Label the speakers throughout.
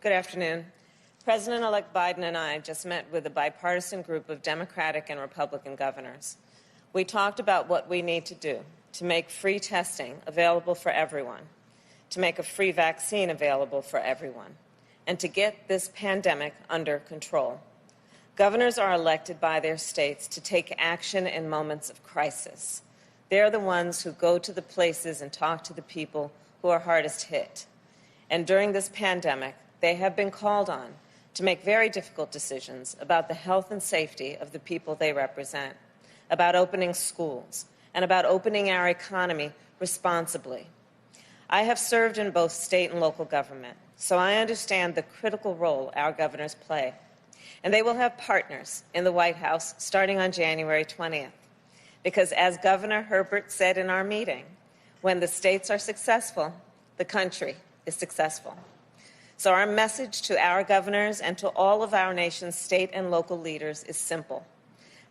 Speaker 1: Good afternoon. President-elect Biden and I just met with a bipartisan group of Democratic and Republican governors. We talked about what we need to do to make free testing available for everyone, to make a free vaccine available for everyone, and to get this pandemic under control. Governors are elected by their states to take action in moments of crisis. They're the ones who go to the places and talk to the people who are hardest hit. And during this pandemic, they have been called on to make very difficult decisions about the health and safety of the people they represent, about opening schools, and about opening our economy responsibly. I have served in both state and local government, so I understand the critical role our governors play. And they will have partners in the White House starting on January 20th. Because as Governor Herbert said in our meeting, when the states are successful, the country is successful. So our message to our governors and to all of our nation's state and local leaders is simple.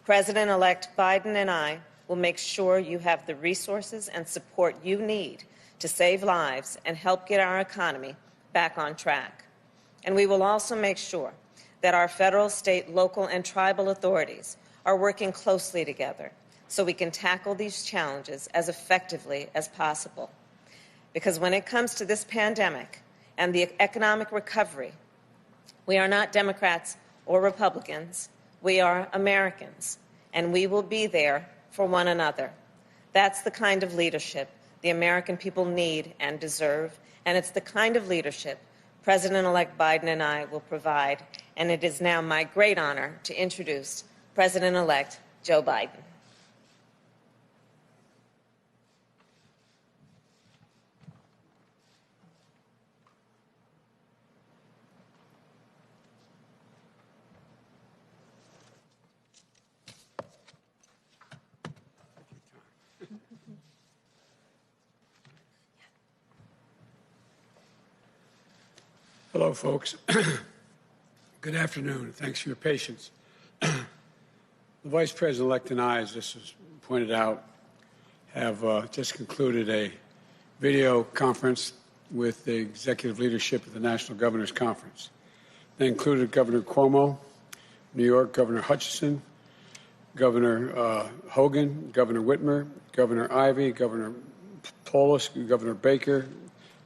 Speaker 1: President-elect Biden and I will make sure you have the resources and support you need to save lives and help get our economy back on track. And we will also make sure that our federal, state, local, and tribal authorities are working closely together so we can tackle these challenges as effectively as possible. Because when it comes to this pandemic and the economic recovery, we are not Democrats or Republicans. We are Americans, and we will be there for one another. That's the kind of leadership the American people need and deserve, and it's the kind of leadership President-elect Biden and I will provide. And it is now my great honor to introduce President-elect Joe Biden.
Speaker 2: Hello, folks. Good afternoon. Thanks for your patience. The Vice President-elect and I, as this was pointed out, have just concluded a video conference with the executive leadership of the National Governors Conference. They included Governor Cuomo, New York, Governor Hutchinson, Governor Hogan, Governor Whitmer, Governor Ivey, Governor Polis, Governor Baker,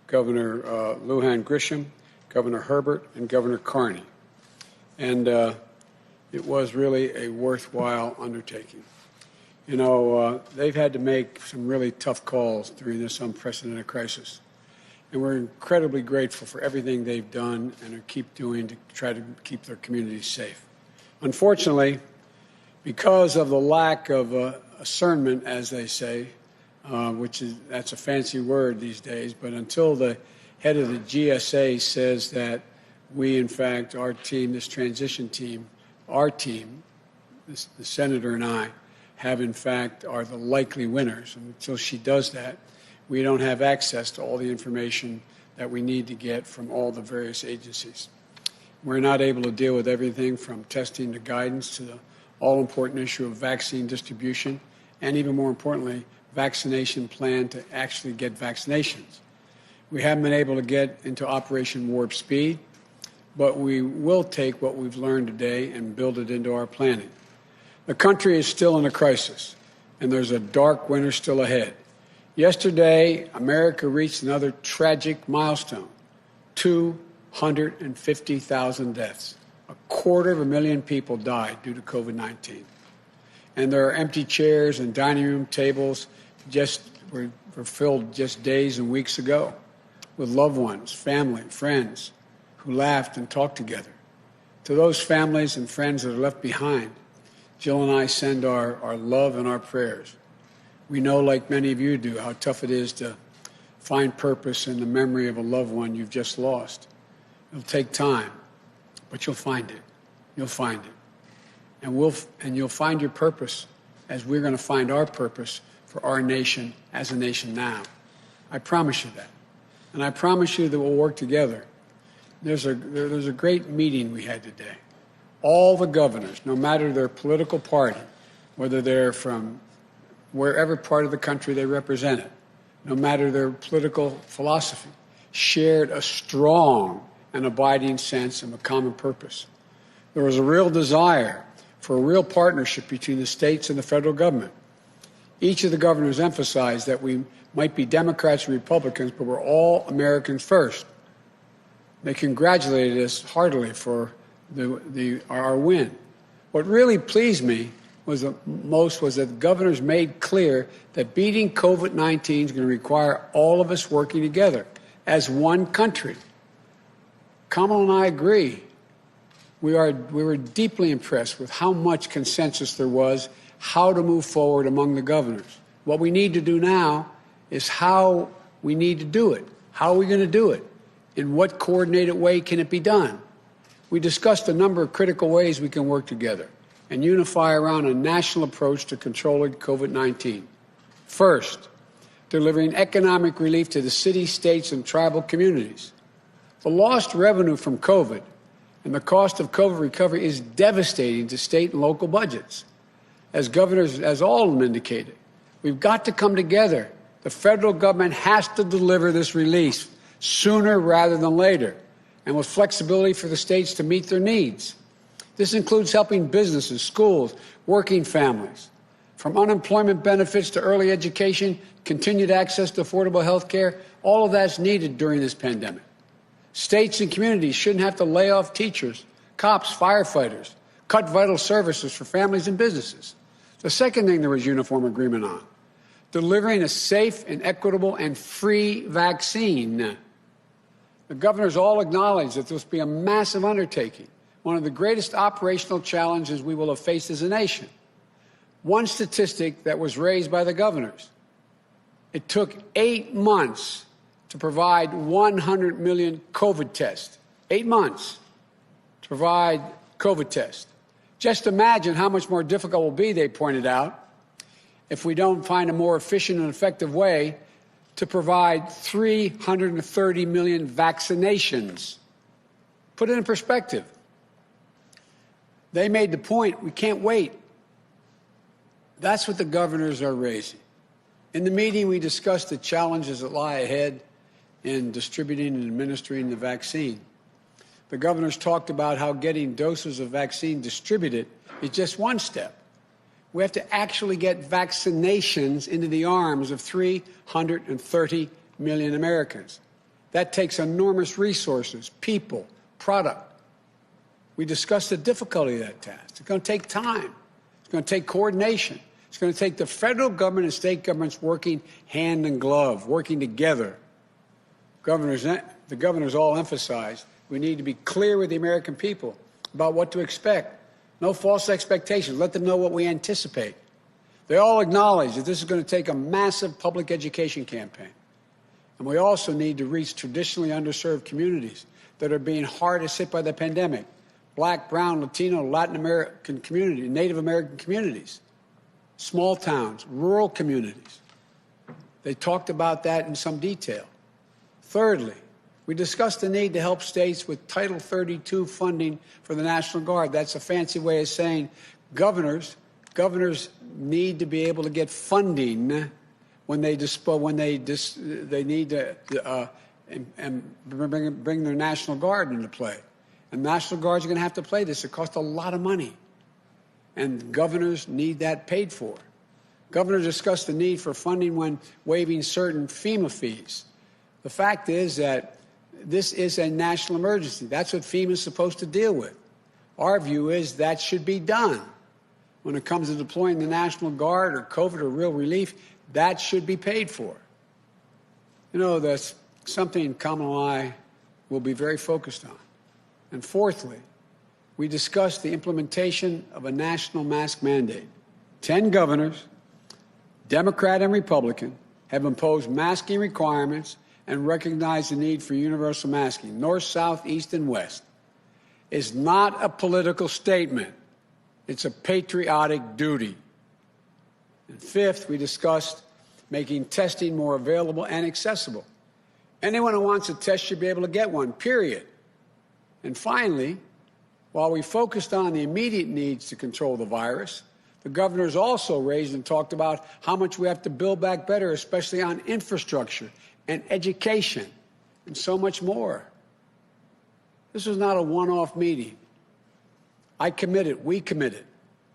Speaker 2: Governor Lujan Grisham, Governor Herbert, and Governor Carney. And it was really a worthwhile undertaking. You know, they've had to make some really tough calls during this unprecedented crisis. And we're incredibly grateful for everything they've done and keep doing to try to keep their communities safe. Unfortunately, because of the lack of discernment, as they say, that's a fancy word these days, but until the head of the GSA says that we, in fact, our team, this transition team, our team, the senator and I, have, in fact, are the likely winners. And until she does that, we don't have access to all the information that we need to get from all the various agencies. We're not able to deal with everything from testing to guidance to the all-important issue of vaccine distribution, and even more importantly, vaccination plan to actually get vaccinations. We haven't been able to get into Operation Warp Speed, but we will take what we've learned today and build it into our planning. The country is still in a crisis, and there's a dark winter still ahead. Yesterday, America reached another tragic milestone, 250,000 deaths. 250,000 people died due to COVID-19. And there are empty chairs and dining room tables were filled just days and weeks ago with loved ones, family, friends who laughed and talked together. To those families and friends that are left behind, Jill and I send our love and our prayers. We know, like many of you do, how tough it is to find purpose in the memory of a loved one you've just lost. It'll take time, but you'll find it. You'll find it. And you'll find your purpose as we're going to find our purpose for our nation as a nation now. I promise you that. And I promise you that we'll work together. There's a great meeting we had today. All the governors, no matter their political party, whether they're from wherever part of the country they represented, no matter their political philosophy, shared a strong an abiding sense of a common purpose. There was a real desire for a real partnership between the states and the federal government. Each of the governors emphasized that we might be Democrats and Republicans, but we're all Americans first. They congratulated us heartily for our win. What really pleased me was that the governors made clear that beating COVID-19 is going to require all of us working together as one country. Kamala and I agree. We were deeply impressed with how much consensus there was, how to move forward among the governors. What we need to do now is how we need to do it. How are we going to do it? In what coordinated way can it be done? We discussed a number of critical ways we can work together and unify around a national approach to controlling COVID-19. First, delivering economic relief to the cities, states, and tribal communities. The lost revenue from COVID and the cost of COVID recovery is devastating to state and local budgets. As governors, as all of them indicated, we've got to come together. The federal government has to deliver this relief sooner rather than later, and with flexibility for the states to meet their needs. This includes helping businesses, schools, working families. From unemployment benefits to early education, continued access to affordable health care, all of that's needed during this pandemic. States and communities shouldn't have to lay off teachers, cops, firefighters, cut vital services for families and businesses. The second thing there was uniform agreement on, delivering a safe and equitable and free vaccine. The governors all acknowledged that this will be a massive undertaking, one of the greatest operational challenges we will have faced as a nation. One statistic that was raised by the governors, it took 8 months to provide 100 million COVID tests. 8 months to provide COVID tests. Just imagine how much more difficult it will be, they pointed out, if we don't find a more efficient and effective way to provide 330 million vaccinations. Put it in perspective. They made the point, we can't wait. That's what the governors are raising. In the meeting, we discussed the challenges that lie ahead in distributing and administering the vaccine. The governors talked about how getting doses of vaccine distributed is just one step. We have to actually get vaccinations into the arms of 330 million Americans. That takes enormous resources, people, product. We discussed the difficulty of that task. It's going to take time. It's going to take coordination. It's going to take the federal government and state governments working hand in glove, working together. The governors all emphasized we need to be clear with the American people about what to expect. No false expectations. Let them know what we anticipate. They all acknowledge that this is going to take a massive public education campaign. And we also need to reach traditionally underserved communities that are being hardest hit by the pandemic. Black, brown, Latino, Latin American communities, Native American communities, small towns, rural communities. They talked about that in some detail. Thirdly, we discussed the need to help states with Title 32 funding for the National Guard. That's a fancy way of saying governors need to be able to get funding when they need to bring their National Guard into play. And National Guards are going to have to play this. It costs a lot of money. And governors need that paid for. Governors discussed the need for funding when waiving certain FEMA fees. The fact is that this is a national emergency. That's what FEMA is supposed to deal with. Our view is that should be done. When it comes to deploying the National Guard or COVID or real relief, that should be paid for. You know, that's something Kamala and I will be very focused on. And fourthly, we discussed the implementation of a national mask mandate. 10 governors, Democrat and Republican, have imposed masking requirements and recognize the need for universal masking, north, south, east, and west. It's not a political statement. It's a patriotic duty. And fifth, we discussed making testing more available and accessible. Anyone who wants a test should be able to get one, period. And finally, while we focused on the immediate needs to control the virus, the governors also raised and talked about how much we have to build back better, especially on infrastructure and education, and so much more. This was not a one-off meeting. We committed,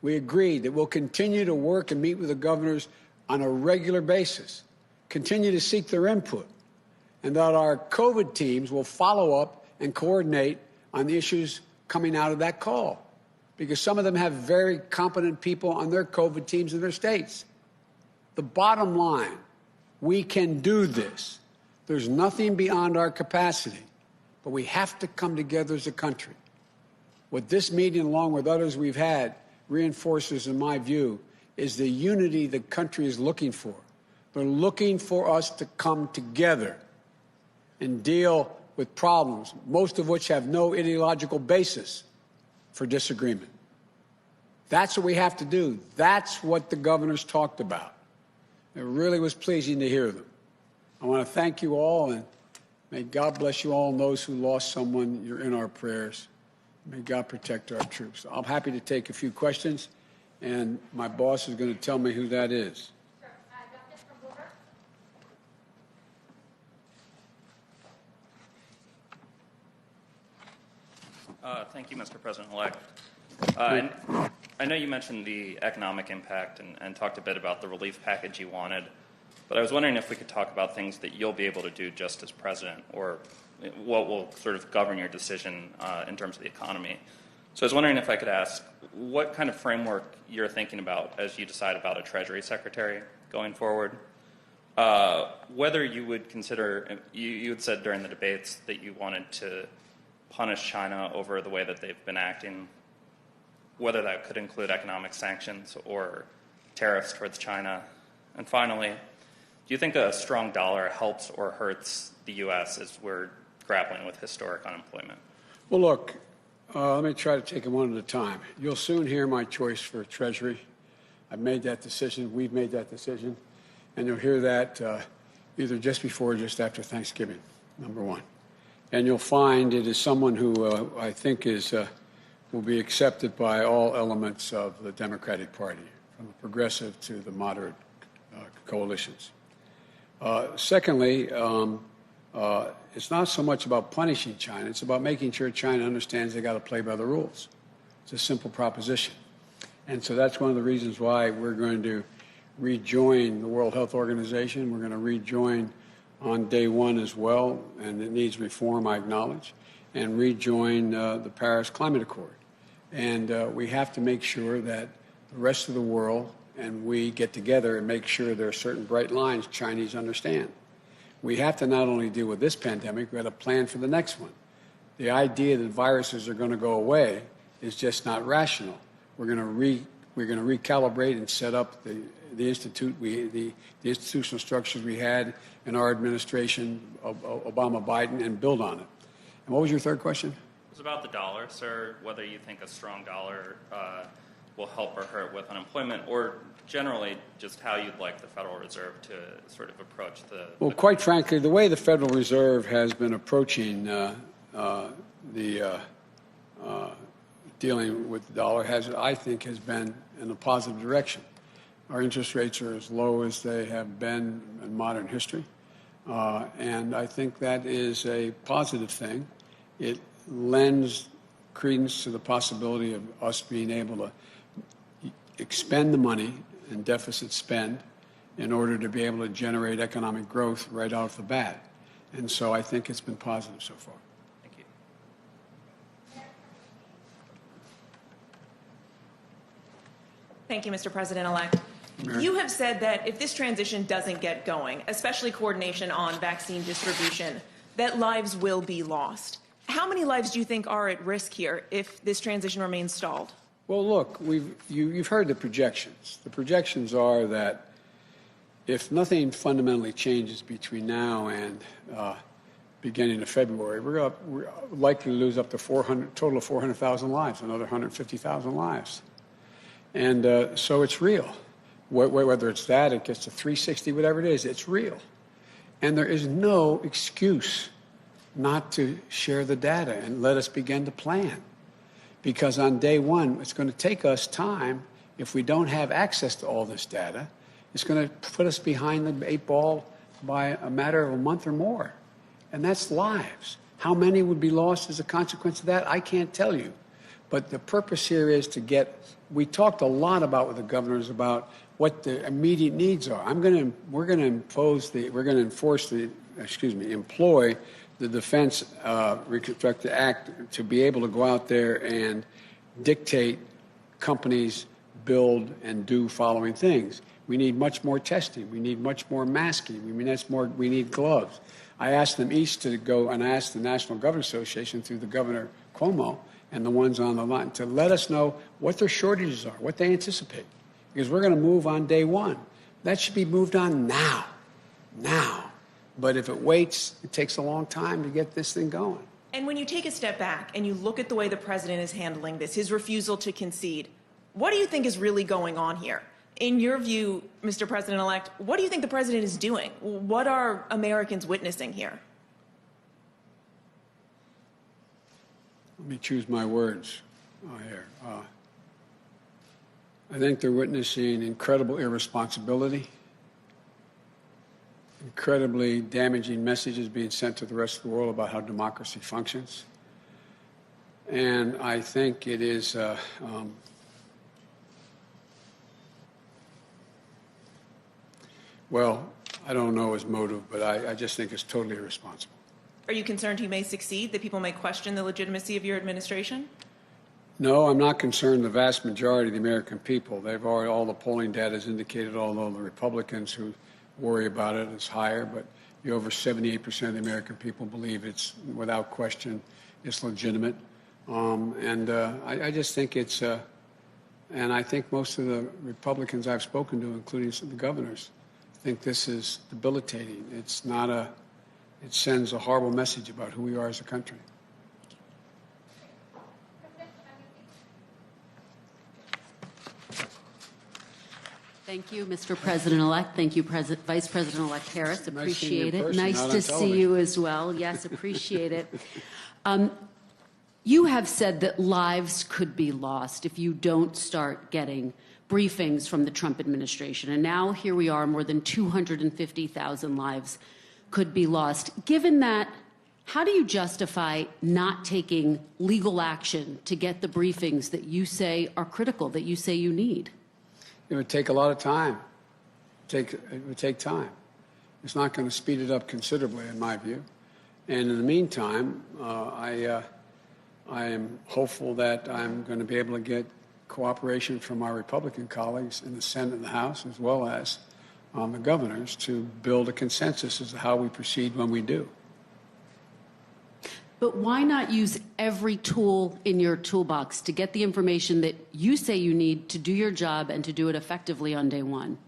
Speaker 2: we agreed that we'll continue to work and meet with the governors on a regular basis, continue to seek their input, and that our COVID teams will follow up and coordinate on the issues coming out of that call, because some of them have very competent people on their COVID teams in their states. The bottom line, we can do this. There's nothing beyond our capacity, but we have to come together as a country. What this meeting, along with others we've had, reinforces, in my view, is the unity the country is looking for. They're looking for us to come together and deal with problems, most of which have no ideological basis for disagreement. That's what we have to do. That's what the governors talked about. It really was pleasing to hear them. I want to thank you all, and may God bless you all and those who lost someone. You're in our prayers. May God protect our troops. I'm happy to take a few questions, and my boss is going to tell me who that is.
Speaker 3: Thank you, Mr. President-elect. I know you mentioned the economic impact and talked a bit about the relief package you wanted, but I was wondering if we could talk about things that you'll be able to do just as president, or what will sort of govern your decision in terms of the economy. So I was wondering if I could ask what kind of framework you're thinking about as you decide about a Treasury Secretary going forward. Whether you would consider, you had said during the debates that you wanted to punish China over the way that they've been acting, whether that could include economic sanctions or tariffs towards China. And finally, do you think a strong dollar helps or hurts the U.S. as we're grappling with historic unemployment?
Speaker 2: Well, look, let me try to take it one at a time. You'll soon hear my choice for Treasury. I've made that decision. We've made that decision. And you'll hear that either just before or just after Thanksgiving, number one. And you'll find it is someone who I think will be accepted by all elements of the Democratic Party, from the progressive to the moderate coalitions. Secondly, it's not so much about punishing China. It's about making sure China understands they got to play by the rules. It's a simple proposition. And so that's one of the reasons why we're going to rejoin the World Health Organization. We're going to rejoin on day one as well, and it needs reform, I acknowledge, and rejoin the Paris Climate Accord. And we have to make sure that the rest of the world and we get together and make sure there are certain bright lines Chinese understand. We have to not only deal with this pandemic, we have to plan for the next one. The idea that viruses are going to go away is just not rational. We're going to recalibrate and set up the institutional structures we had in our administration of Obama, Biden, and build on it. And what was your third question?
Speaker 3: It was about the dollar, sir, whether you think a strong dollar will help or hurt with unemployment, or generally just how you'd like the Federal Reserve to sort of approach the...
Speaker 2: Well, quite frankly, the way the Federal Reserve has been approaching dealing with the dollar I think, has been in a positive direction. Our interest rates are as low as they have been in modern history, and I think that is a positive thing. It lends credence to the possibility of us being able to expend the money and deficit spend in order to be able to generate economic growth right off the bat. And so I think it's been positive so far.
Speaker 3: Thank you.
Speaker 4: Thank you, Mr. President-elect. You have said that if this transition doesn't get going, especially coordination on vaccine distribution, that lives will be lost. How many lives do you think are at risk here if this transition remains stalled?
Speaker 2: Well, look, you've heard the projections. The projections are that if nothing fundamentally changes between now and beginning of February, we're likely to lose up to total of 400,000 lives, another 150,000 lives. And so it's real. Whether it's that, it gets to 360, whatever it is, it's real. And there is no excuse not to share the data and let us begin to plan. Because on day one, it's going to take us time. If we don't have access to all this data, it's going to put us behind the 8 ball by a matter of a month or more. And that's lives. How many would be lost as a consequence of that? I can't tell you. But the purpose here is to get, we talked a lot about with the governors about what the immediate needs are. We're going to employ the Defense Reconstruction Act to be able to go out there and dictate companies build and do following things. We need much more testing. We need much more masking. We need gloves. I asked them each to go, and I asked the National Governors Association through the Governor Cuomo and the ones on the line to let us know what their shortages are, what they anticipate. Because we're going to move on day one. That should be moved on now. But if it waits, it takes a long time to get this thing going.
Speaker 4: And when you take a step back and you look at the way the president is handling this, his refusal to concede, what do you think is really going on here? In your view, Mr. President-elect, what do you think the president is doing? What are Americans witnessing here?
Speaker 2: Let me choose my words here. I think they're witnessing incredible irresponsibility, incredibly damaging messages being sent to the rest of the world about how democracy functions. And I think it is well, I don't know his motive, but I just think it's totally irresponsible.
Speaker 4: Are you concerned he may succeed, that people may question the legitimacy of your administration?
Speaker 2: No, I'm not concerned. The vast majority of the American people, they've already, all the polling data has indicated, although the Republicans who worry about it is higher, but over 78% of the American people believe it's, without question, it's legitimate. I just think it's, and I think most of the Republicans I've spoken to, including some of the governors, think this is debilitating. It's not a, it sends a horrible message about who we are as a country.
Speaker 5: Thank you, Mr. President-elect. Thank you, Vice President-elect Harris. Appreciate it. Nice to see you as well. Yes, appreciate it. You have said that lives could be lost if you don't start getting briefings from the Trump administration. And now here we are, more than 250,000 lives could be lost. Given that, how do you justify not taking legal action to get the briefings that you say are critical, that you say you need?
Speaker 2: It would take a lot of time. It would take time. It's not going to speed it up considerably, in my view. And in the meantime, I am hopeful that I'm going to be able to get cooperation from our Republican colleagues in the Senate and the House, as well as the governors, to build a consensus as to how we proceed when we do.
Speaker 5: But why not use every tool in your toolbox to get the information that you say you need to do your job and to do it effectively on day one?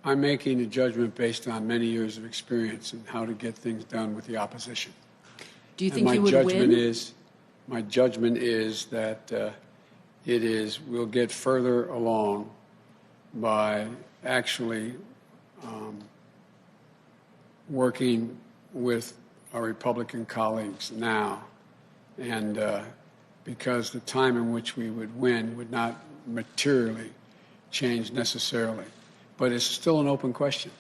Speaker 2: I'm making a judgment based on many years of experience in how to get things done with the opposition.
Speaker 5: Do you think you would win?
Speaker 2: My judgment is that we'll get further along by actually working with our Republican colleagues now, and because the time in which we would win would not materially change necessarily. But it's still an open question.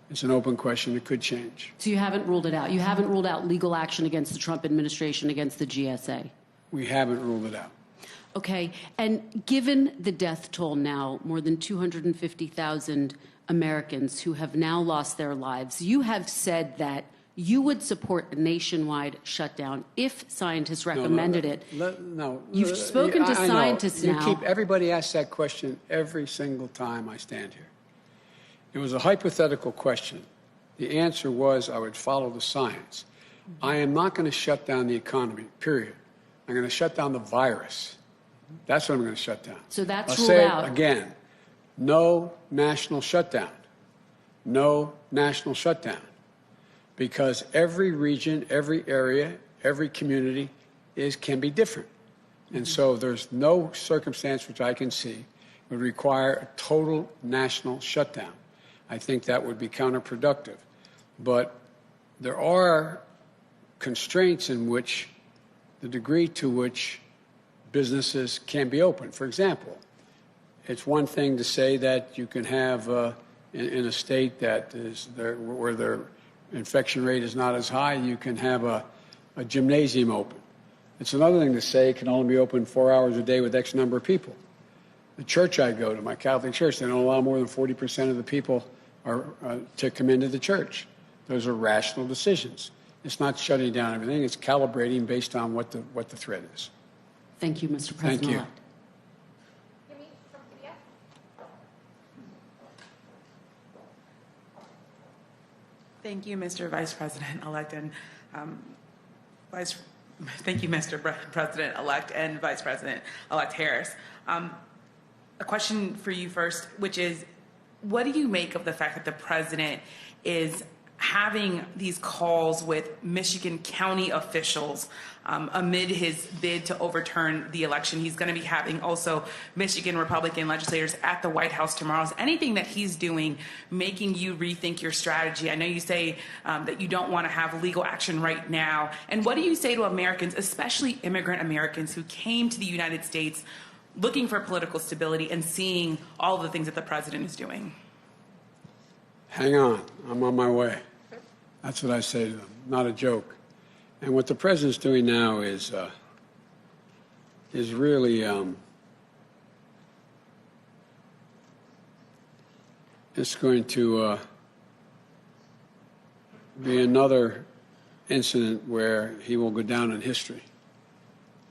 Speaker 2: It's an open question. It could change.
Speaker 5: So you haven't ruled it out? You haven't ruled out legal action against the Trump administration, against the GSA?
Speaker 2: We haven't ruled it out.
Speaker 5: Okay. And given the death toll now, more than 250,000 Americans who have now lost their lives, you have said that you would support a nationwide shutdown if scientists recommended it. You've spoken to scientists now.
Speaker 2: Everybody asks that question every single time I stand here. It was a hypothetical question. The answer was I would follow the science. I am not going to shut down the economy, period. I'm going to shut down the virus. That's what I'm going to shut down.
Speaker 5: So that's
Speaker 2: ruled
Speaker 5: out.
Speaker 2: I'll say it again. No national shutdown. No national shutdown. Because every region, every area, every community can be different. And so there's no circumstance which I can see would require a total national shutdown. I think that would be counterproductive. But there are constraints in which the degree to which businesses can be open. For example, it's one thing to say that you can have in a state that is there, where their infection rate is not as high, you can have a a gymnasium open. It's another thing to say it can only be open 4 hours a day with X number of people. The church I go to, my Catholic church, they don't allow more than 40% of the people to come into the church. Those are rational decisions. It's not shutting down everything. It's calibrating based on what the threat is.
Speaker 5: Thank you, Mr.
Speaker 2: Thank you.
Speaker 5: President-elect.
Speaker 6: Thank you, Mr. Vice President-elect, and thank you, Mr. President-elect and Vice President-elect Harris. A question for you first, which is, what do you make of the fact that the president is having these calls with Michigan county officials amid his bid to overturn the election? He's going to be having also Michigan Republican legislators at the White House tomorrow. Is anything that he's doing making you rethink your strategy? I know you say that you don't want to have legal action right now. And what do you say to Americans, especially immigrant Americans who came to the United States looking for political stability and seeing all of the things that the president is doing?
Speaker 2: Hang on, I'm on my way. That's what I say to them, not a joke. And what the president's doing now is really it's going to be another incident where he will go down in history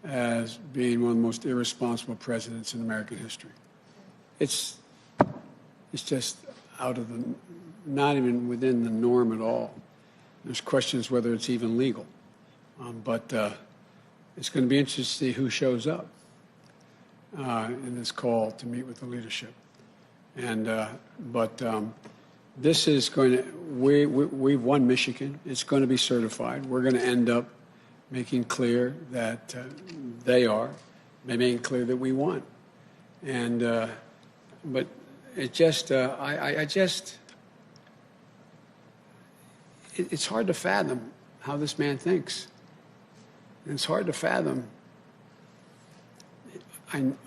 Speaker 2: as being one of the most irresponsible presidents in American history. It's just out of the, not even within the norm at all. There's questions whether it's even legal. But it's going to be interesting to see who shows up in this call to meet with the leadership. And this is going to, we've won Michigan. It's going to be certified. We're going to end up making clear that making clear that we won. And but it just, it's hard to fathom how this man thinks. And it's hard to fathom. I'm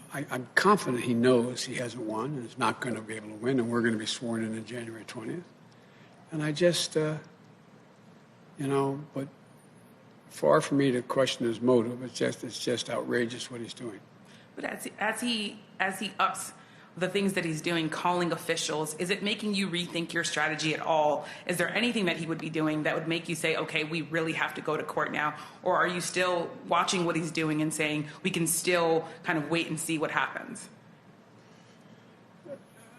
Speaker 2: confident he knows he hasn't won and is not going to be able to win, and we're going to be sworn in on January 20th. And I just, but far from me to question his motive. It's just outrageous what he's doing.
Speaker 6: But as he ups the things that he's doing, calling officials, is it making you rethink your strategy at all? Is there anything that he would be doing that would make you say, okay, we really have to go to court now? Or are you still watching what he's doing and saying we can still kind of wait and see what happens?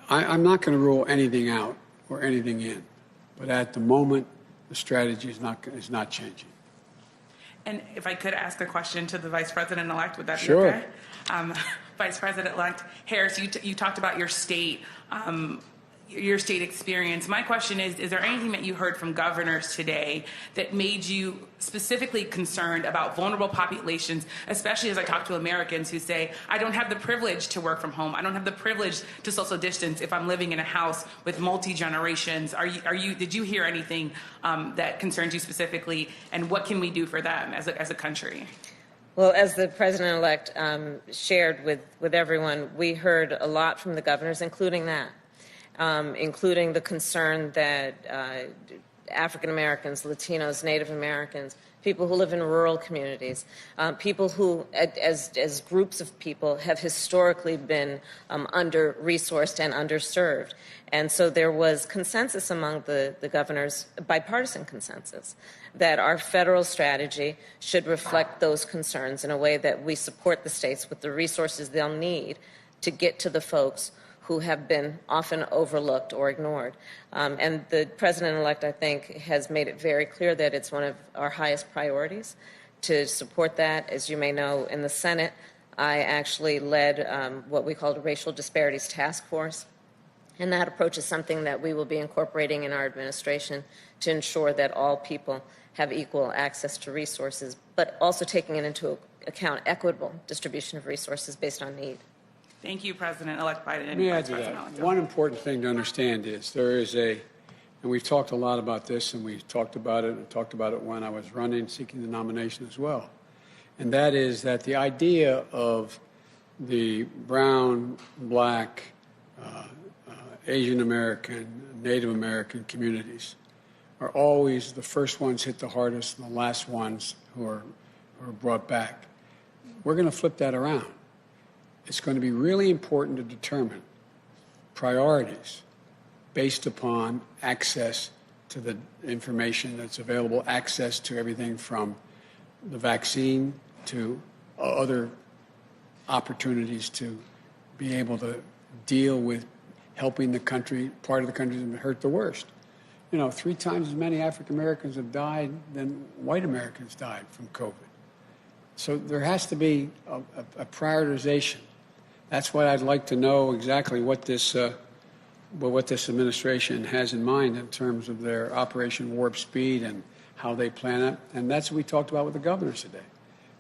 Speaker 2: I'm not going to rule anything out or anything in, but at the moment, the strategy is not changing.
Speaker 6: And if I could ask a question to the Vice President-elect, would that be
Speaker 2: Sure.
Speaker 6: okay? Vice President-elect Harris, you talked about your state experience. My question is there anything that you heard from governors today that made you specifically concerned about vulnerable populations, especially as I talk to Americans who say, I don't have the privilege to work from home. I don't have the privilege to social distance if I'm living in a house with multi-generations. Did you hear anything that concerns you specifically, and what can we do for them as a country?
Speaker 1: Well, as the President-elect shared with everyone, we heard a lot from the governors, including that. Including the concern that African Americans, Latinos, Native Americans, people who live in rural communities, people who, as groups of people, have historically been under-resourced and underserved. And so there was consensus among the governors, bipartisan consensus, that our federal strategy should reflect those concerns in a way that we support the states with the resources they'll need to get to the folks who have been often overlooked or ignored. And the President-elect, I think, has made it very clear that it's one of our highest priorities to support that. As you may know, in the Senate, I actually led what we called a Racial Disparities Task Force. And that approach is something that we will be incorporating in our administration to ensure that all people have equal access to resources, but also taking into account equitable distribution of resources based on need.
Speaker 6: Thank you, President-elect Biden.
Speaker 2: Let me add to that. One important thing to understand is there is and we've talked a lot about this, and we've talked about it when I was running, seeking the nomination as well. And that is that the idea of the brown, black, Asian American, Native American communities are always the first ones hit the hardest and the last ones who are brought back. We're going to flip that around. It's going to be really important to determine priorities based upon access to the information that's available, access to everything from the vaccine to other opportunities to be able to deal with helping the country, part of the country that hurt the worst. 3 times as many African Americans have died than white Americans died from COVID. So there has to be a prioritization. That's what I'd like to know exactly what this administration has in mind in terms of their Operation Warp Speed and how they plan it. And that's what we talked about with the governors today.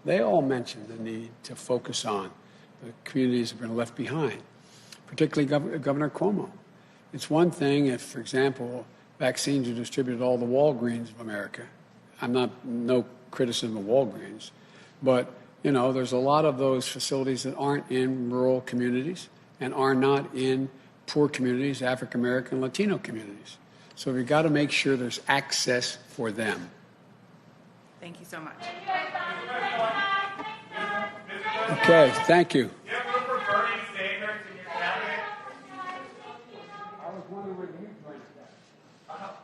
Speaker 2: They all mentioned the need to focus on the communities that have been left behind, particularly Governor Cuomo. It's one thing if, for example, vaccines are distributed to all the Walgreens of America. No criticism of Walgreens, but there's a lot of those facilities that aren't in rural communities and are not in poor communities, African American, Latino communities. So we've got to make sure there's access for them.
Speaker 6: Thank you so much.
Speaker 2: Okay, thank you.
Speaker 7: You have room for Bernie Sanders in your cabinet?
Speaker 2: I was wondering where you placed that.